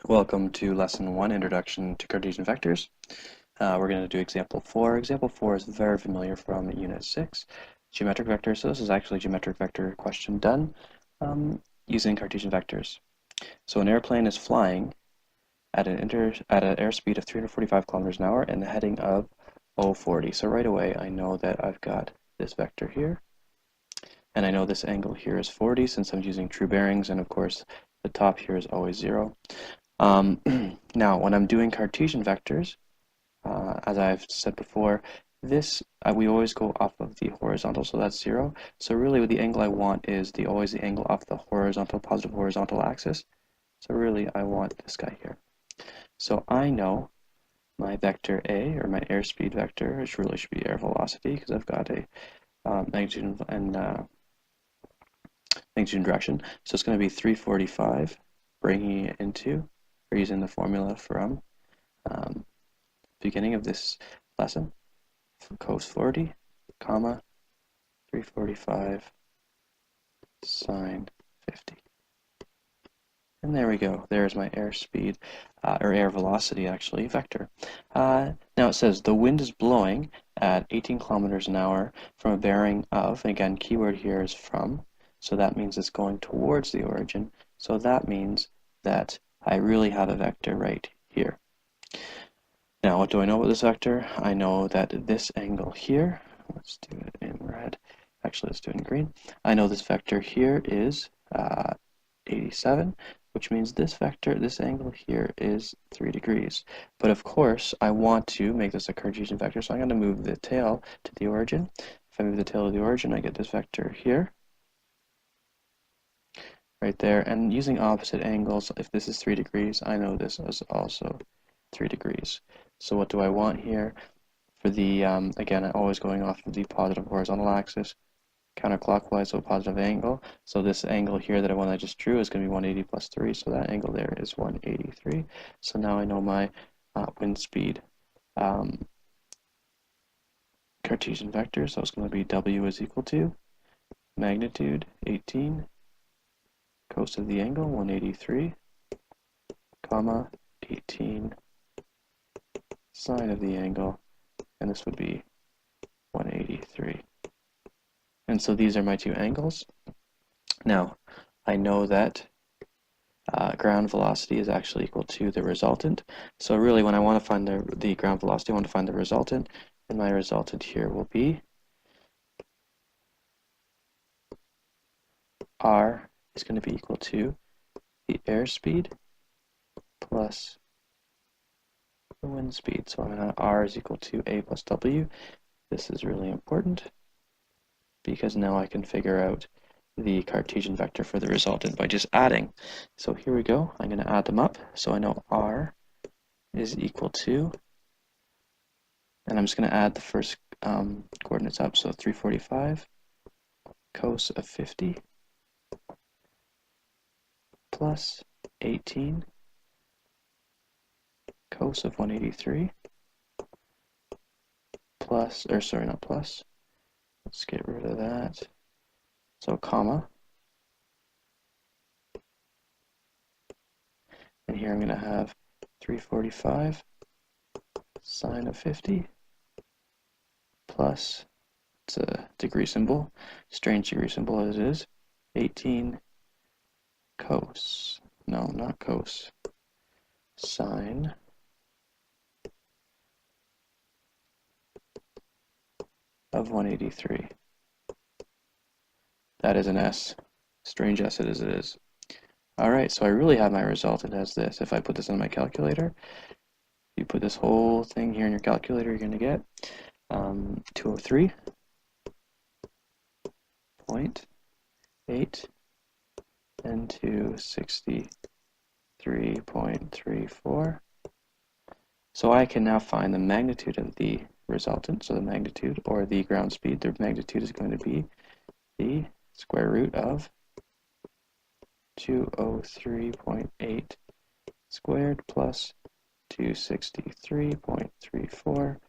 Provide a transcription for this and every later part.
Welcome to Lesson 1, Introduction to Cartesian Vectors. We're going to do example 4. Example 4 is very familiar from Unit 6, geometric vectors. So this is actually a geometric vector question done using Cartesian vectors. So an airplane is flying at an airspeed of 345 kilometers an hour and the heading of 040. So right away I know that I've got this vector here, and I know this angle here is 40 since I'm using true bearings, and of course the top here is always 0. Now, when I'm doing Cartesian vectors, as I've said before, this we always go off of the horizontal, so that's 0. So really, the angle I want is always the angle off the horizontal, positive horizontal axis. So really, I want this guy here. So I know my vector A, or my airspeed vector, which really should be air velocity, because I've got a magnitude and direction. So it's going to be 345, bringing it into, or using the formula from beginning of this lesson, cos 40, comma, 345, sine 50. And there we go. There's my airspeed, or air velocity, actually, vector. Now it says the wind is blowing at 18 kilometers an hour from a bearing of, and again, keyword here is from, so that means it's going towards the origin. So that means that I really have a vector right here. Now, what do I know about this vector? I know that this angle here, let's do it in red, actually let's do it in green. I know this vector here is 87, which means this vector, this angle here is 3 degrees. But of course, I want to make this a Cartesian vector, so I'm going to move the tail to the origin. If I move the tail to the origin, I get this vector here, right there. And using opposite angles, if this is 3 degrees, I know this is also 3 degrees. So what do I want here? For the, again, always going off of the positive horizontal axis, counterclockwise, so a positive angle. So this angle here, that I just drew, is going to be 180 plus 3, so that angle there is 183. So now I know my wind speed Cartesian vector, so it's going to be W is equal to magnitude 18, cos of the angle 183, comma 18, sine of the angle, and this would be 183. And so these are my two angles. Now, I know that ground velocity is actually equal to the resultant. So really, when I want to find the ground velocity, I want to find the resultant, and my resultant here will be R is going to be equal to the airspeed plus the wind speed. So I'm going to R is equal to A plus W. This is really important because now I can figure out the Cartesian vector for the resultant by just adding. So here we go. I'm going to add them up. So I know R is equal to, and I'm just going to add the first coordinates up. So 345 cos of 50 plus 18 cos of 183 plus, or sorry, not plus. Let's get rid of that. So comma. And here I'm going to have 345 sine of 50 plus, it's a degree symbol, strange degree symbol as it is, 18 cos, no, not cos, sine of 183. That is an S, strange S as it is. Alright, so I really have my resultant as this. If I put this in my calculator, you put this whole thing here in your calculator, you're going to get 203.8 and 263.34. So I can now find the magnitude of the resultant, so the magnitude, or the ground speed, the magnitude is going to be the square root of 203.8 squared plus 263.34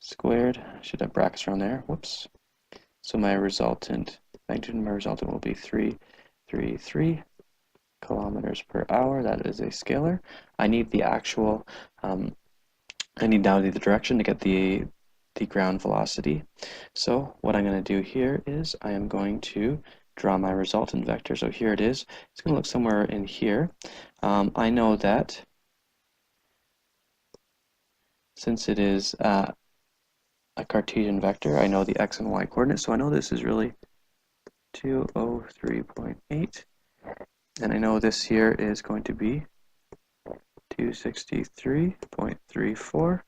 squared. I should have brackets around there. Whoops. So my resultant, magnitude of my resultant will be 333 kilometers per hour. That is a scalar. I need the actual, I need now the direction to get the ground velocity. So what I'm going to do here is I am going to draw my resultant vector. So here it is. It's going to look somewhere in here. I know that since it is a Cartesian vector, I know the x and y coordinates. So I know this is really 203.8. And I know this here is going to be 263.34.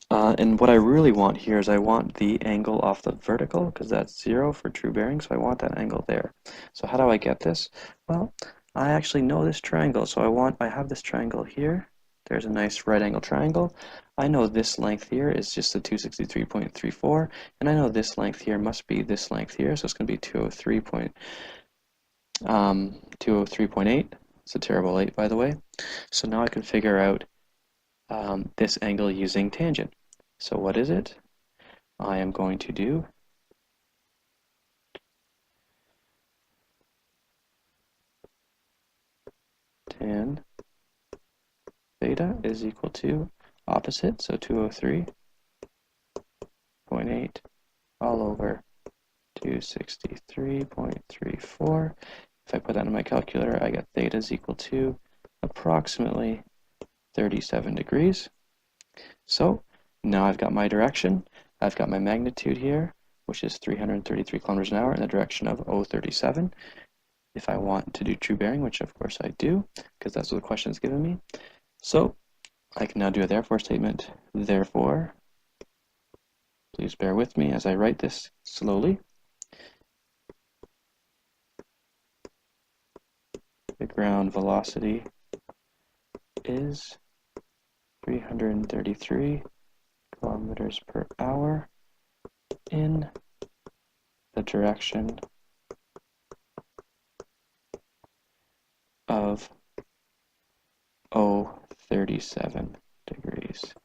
And what I really want here is I want the angle off the vertical, because that's 0 for true bearing, so I want that angle there. So how do I get this? Well, I actually know this triangle, so I have this triangle here. There's a nice right angle triangle. I know this length here is just the 263.34, and I know this length here must be this length here, so it's going to be 203.8. It's a terrible 8, by the way. So now I can figure out this angle using tangent. So what is it? I am going to do tan theta is equal to opposite, so 203.8 all over 263.34. If I put that in my calculator, I get theta is equal to approximately 37 degrees. So now I've got my direction. I've got my magnitude here, which is 333 kilometers an hour in the direction of 037. If I want to do true bearing, which of course I do, because that's what the question is given me. So I can now do a therefore statement. Therefore, please bear with me as I write this slowly. The ground velocity is 333 kilometers per hour in the direction of 037 degrees.